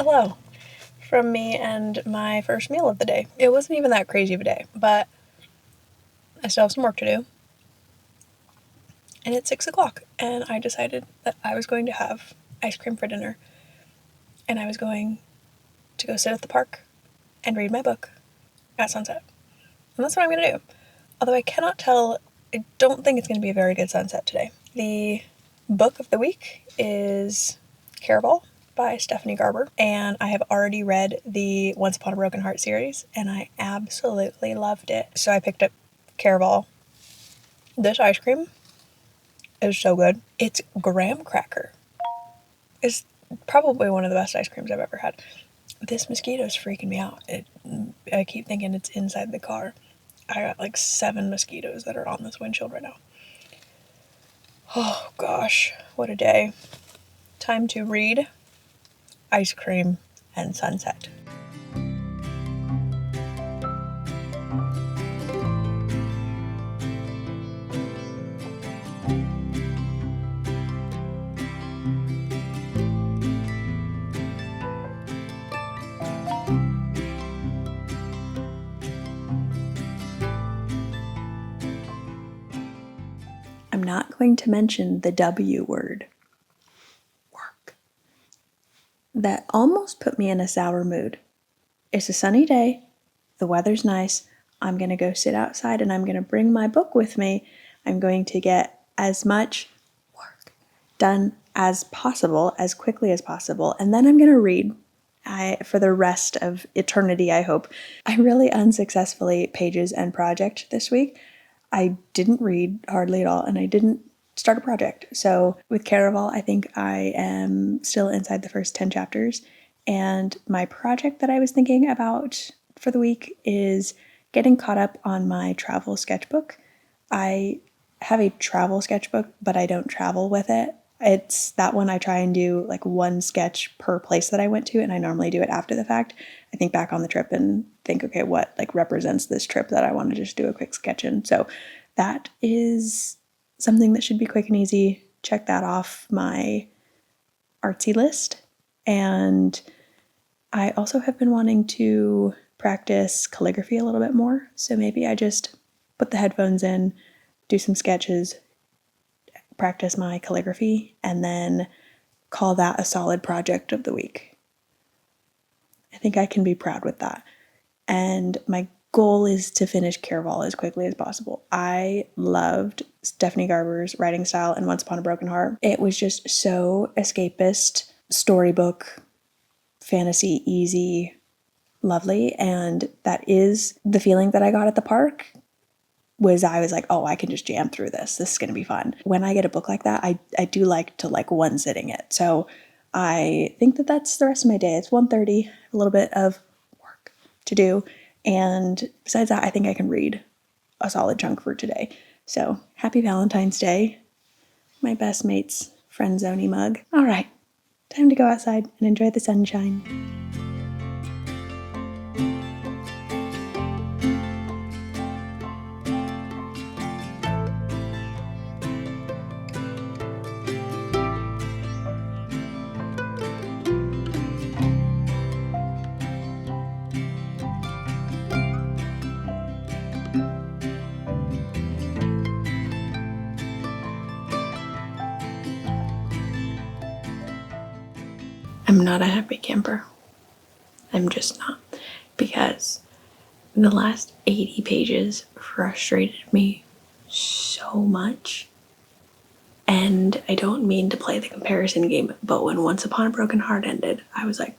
Hello from me and my first meal of the day. It wasn't even that crazy of a day, but I still have some work to do. And it's 6 o'clock, and I decided that I was going to have ice cream for dinner. And I was going to go sit at the park and read my book at sunset. And that's what I'm going to do. Although I cannot tell, I don't think it's going to be a very good sunset today. The book of the week is Caraval by Stephanie Garber, and I have already read the Once Upon a Broken Heart series, and I absolutely loved it. So I picked up Caraval. This ice cream is so good. It's graham cracker. It's probably one of the best ice creams I've ever had. This mosquito is freaking me out. I keep thinking it's inside the car. I got like 7 mosquitoes that are on this windshield right now. Oh gosh, what a day. Time to read, ice cream, and sunset. I'm not going to mention the W word. Work. That almost put me in a sour mood. It's a sunny day. The weather's nice. I'm going to go sit outside and I'm going to bring my book with me. I'm going to get as much work done as possible, as quickly as possible, and then I'm going to read for the rest of eternity, I hope. I really unsuccessfully pages and project this week. I didn't read hardly at all, and I didn't start a project. So with Caraval, I think I am still inside the first 10 chapters. And my project that I was thinking about for the week is getting caught up on my travel sketchbook. I have a travel sketchbook, but I don't travel with it. It's that one I try and do like one sketch per place that I went to, and I normally do it after the fact. I think back on the trip and think, okay, what like represents this trip that I want to just do a quick sketch in. So that is something that should be quick and easy. Check that off my artsy list. And I also have been wanting to practice calligraphy a little bit more. So maybe I just put the headphones in, do some sketches, practice my calligraphy, and then call that a solid project of the week. I think I can be proud with that. And my goal is to finish Caraval as quickly as possible. I loved Stephanie Garber's writing style in Once Upon a Broken Heart. It was just so escapist, storybook, fantasy, easy, lovely. And that is the feeling that I got at the park. I was like, oh, I can just jam through this. This is going to be fun. When I get a book like that, I do like to like one sitting it. So I think that that's the rest of my day. It's 1:30, a little bit of work to do. And besides that, I think I can read a solid chunk for today. So happy Valentine's Day. My best mate's friend zone mug. All right, time to go outside and enjoy the sunshine. I'm not a happy camper. I'm just not. Because the last 80 pages frustrated me so much. And I don't mean to play the comparison game, but when Once Upon a Broken Heart ended, I was like,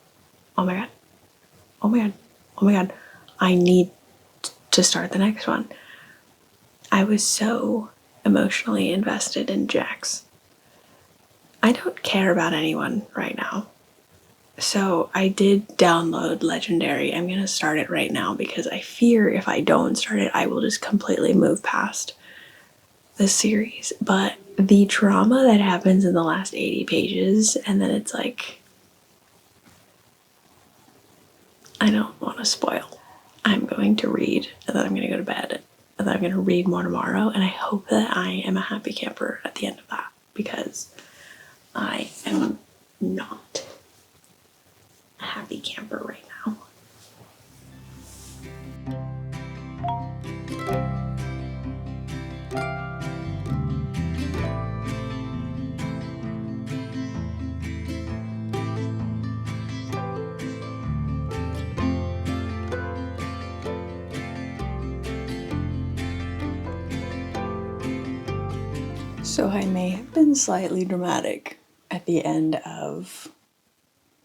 oh my god, oh my god, oh my god, I need to start the next one. I was so emotionally invested in Jax. I don't care about anyone right now. So I did download Legendary. I'm going to start it right now because I fear if I don't start it, I will just completely move past the series. But the trauma that happens in the last 80 pages, and then it's like, I don't want to spoil. I'm going to read, and then I'm going to go to bed, and then I'm going to read more tomorrow, and I hope that I am a happy camper at the end of that, because I am not. a happy camper right now. So I may have been slightly dramatic at the end of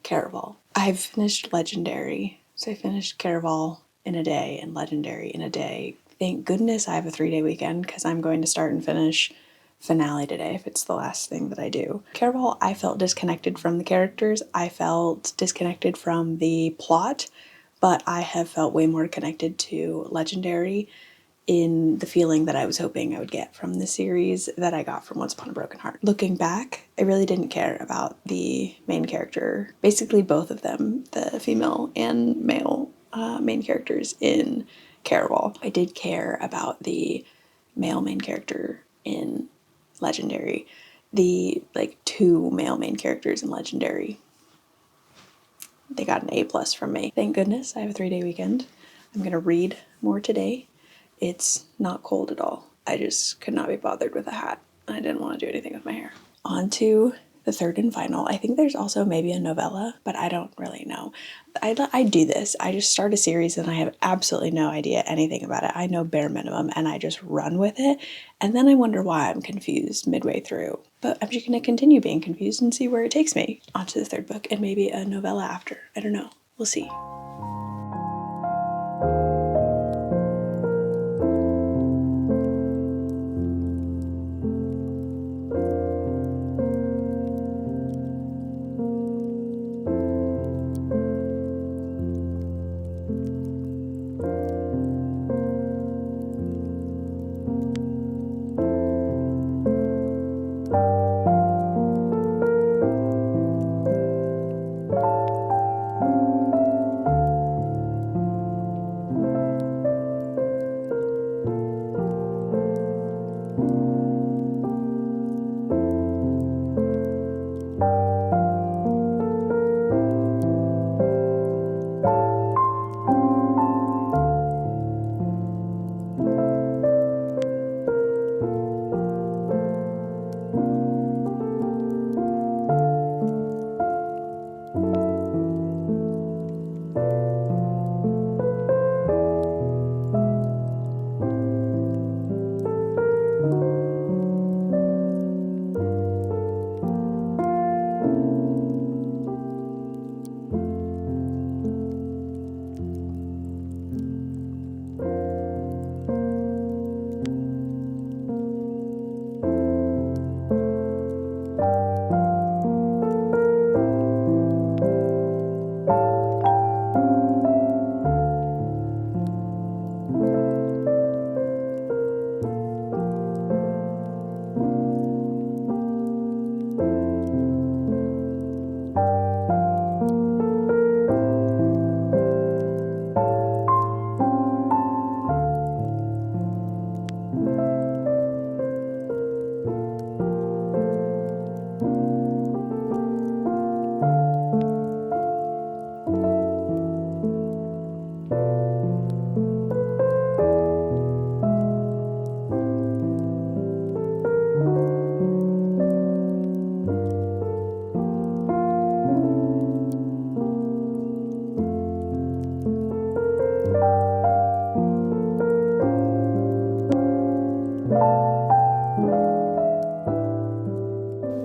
Caraval. I've finished Legendary, so I finished Caraval in a day and Legendary in a day. Thank goodness I have a 3-day weekend because I'm going to start and finish Finale today if it's the last thing that I do. Caraval, I felt disconnected from the characters. I felt disconnected from the plot, but I have felt way more connected to Legendary in the feeling that I was hoping I would get from the series that I got from Once Upon a Broken Heart. Looking back, I really didn't care about the main character, basically both of them, the female and male main characters in Caraval. I did care about the male main character in Legendary. The two male main characters in Legendary, they got an A+ from me. Thank goodness I have a 3-day weekend. I'm gonna read more today. It's not cold at all. I just could not be bothered with a hat. I didn't want to do anything with my hair. On to the third and final. I think there's also maybe a novella, but I don't really know. I do this. I just start a series and I have absolutely no idea anything about it. I know bare minimum and I just run with it. And then I wonder why I'm confused midway through. But I'm just going to continue being confused and see where it takes me. On to the third book and maybe a novella after. I don't know. We'll see.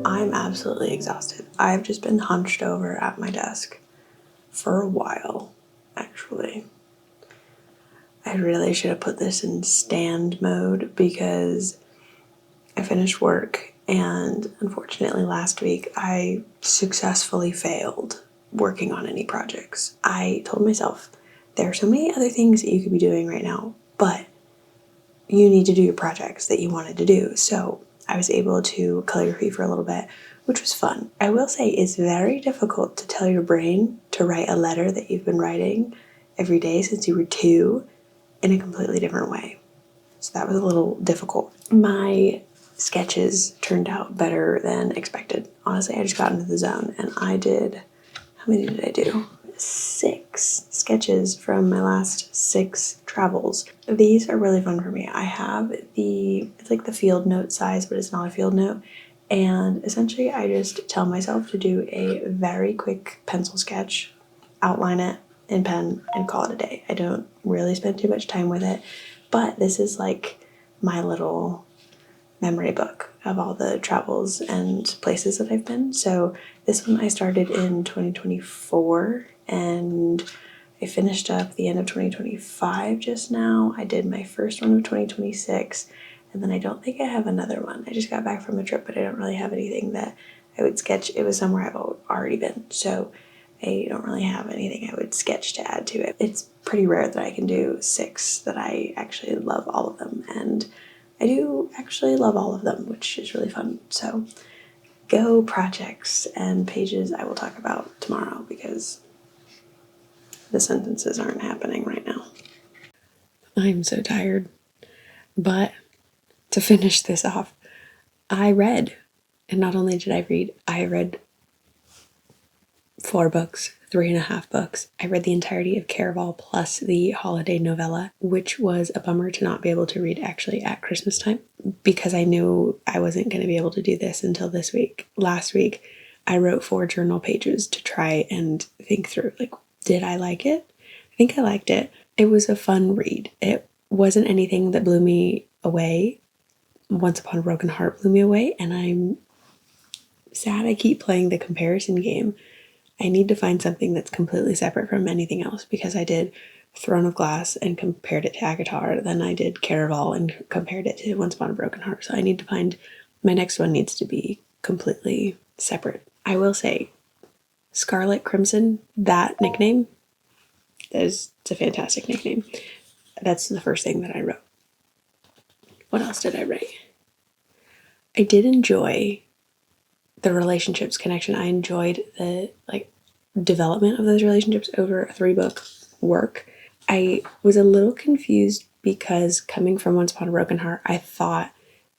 I'm absolutely exhausted. I've just been hunched over at my desk for a while, actually. I really should have put this in stand mode because I finished work and unfortunately last week I successfully failed working on any projects. I told myself there are so many other things that you could be doing right now, but you need to do your projects that you wanted to do. So I was able to calligraphy for a little bit, which was fun. I will say it's very difficult to tell your brain to write a letter that you've been writing every day since you were 2 in a completely different way. So that was a little difficult. My sketches turned out better than expected. Honestly, I just got into the zone and I did, how many did I do? 6 sketches from my last 6 travels. These are really fun for me. I have it's like the field note size, but it's not a field note. And essentially I just tell myself to do a very quick pencil sketch, outline it in pen, and call it a day. I don't really spend too much time with it, but this is like my little memory book of all the travels and places that I've been. So this one I started in 2024 and I finished up the end of 2025 just now. I did my first one of 2026, and then I don't think I have another one. I just got back from a trip, but I don't really have anything that I would sketch. It was somewhere I've already been, so I don't really have anything I would sketch to add to it. It's pretty rare that I can do 6 that I actually love all of them, and I do actually love all of them, which is really fun. So go projects and pages I will talk about tomorrow because the sentences aren't happening right now. I'm so tired. But to finish this off, I read. And not only did I read, I read 4 books, 3.5 books. I read the entirety of Caraval plus the holiday novella, which was a bummer to not be able to read actually at Christmas time because I knew I wasn't going to be able to do this until this week. Last week, I wrote 4 journal pages to try and think through, like, did I like it? I think I liked it. It was a fun read. It wasn't anything that blew me away. Once Upon a Broken Heart blew me away, and I'm sad I keep playing the comparison game. I need to find something that's completely separate from anything else because I did Throne of Glass and compared it to Akatar. Then I did Caraval and compared it to Once Upon a Broken Heart. So I need to find, my next one needs to be completely separate. I will say, Scarlet Crimson, that nickname, it's a fantastic nickname. That's the first thing that I wrote. What else did I write? I did enjoy the relationships connection. I enjoyed the development of those relationships over a 3-book work. I was a little confused because coming from Once Upon a Broken Heart, I thought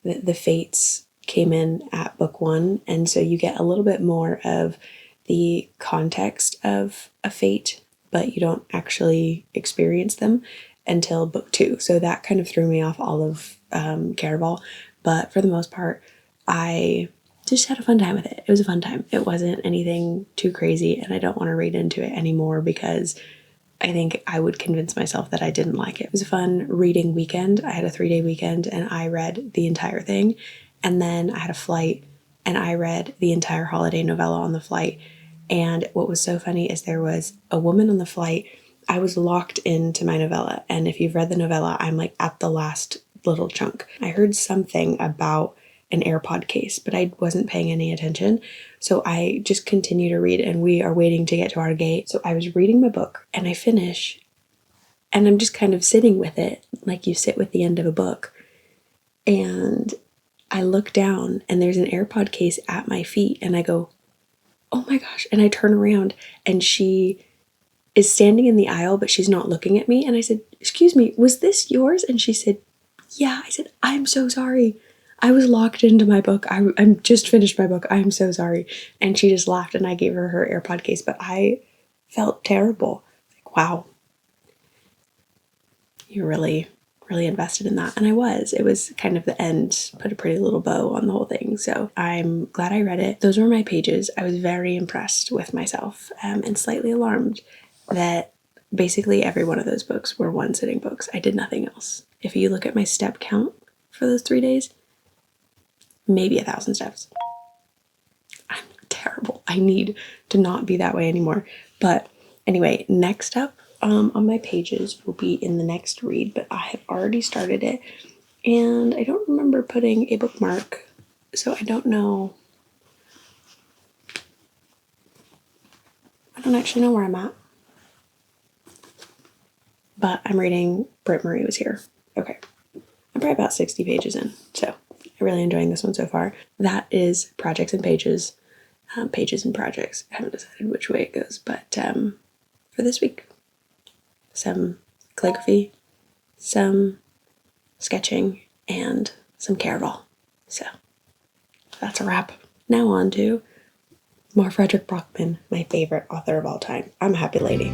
that the fates came in at book 1, and so you get a little bit more of the context of a fate, but you don't actually experience them until book 2. So that kind of threw me off all of Caraval, but for the most part, I just had a fun time with it. It was a fun time. It wasn't anything too crazy, and I don't want to read into it anymore because I think I would convince myself that I didn't like it. It was a fun reading weekend. I had a 3-day weekend and I read the entire thing, and then I had a flight and I read the entire holiday novella on the flight. And what was so funny is there was a woman on the flight. I was locked into my novella, and if you've read the novella, I'm like at the last little chunk. I heard something about an AirPod case, but I wasn't paying any attention. So I just continue to read, and we are waiting to get to our gate. So I was reading my book and I finish and I'm just kind of sitting with it like you sit with the end of a book. And I look down and there's an AirPod case at my feet and I go, oh my gosh. And I turn around and she is standing in the aisle, but she's not looking at me. And I said, excuse me, was this yours? And she said, yeah. I said, I'm so sorry. I was locked into my book. I'm just finished my book. I'm so sorry. And she just laughed and I gave her her AirPod case, but I felt terrible. Like, wow, you're really invested in that. And I was. It was kind of the end, put a pretty little bow on the whole thing. So I'm glad I read it. Those were my pages. I was very impressed with myself and slightly alarmed that basically every one of those books were one sitting books. I did nothing else. If you look at my step count for those 3 days, maybe 1,000 steps. I'm terrible. I need to not be that way anymore. But anyway, next up on my pages will be in the next read, but I have already started it and I don't remember putting a bookmark, so I don't know. I don't actually know where I'm at. But I'm reading Britt Marie Was Here. Okay. I'm probably about 60 pages in, so I'm really enjoying this one so far. That is Projects and Pages. Pages and Projects. I haven't decided which way it goes, but for this week, some calligraphy, some sketching, and some caraval. So that's a wrap. Now on to More Frederick Brockman, my favorite author of all time. I'm a happy lady.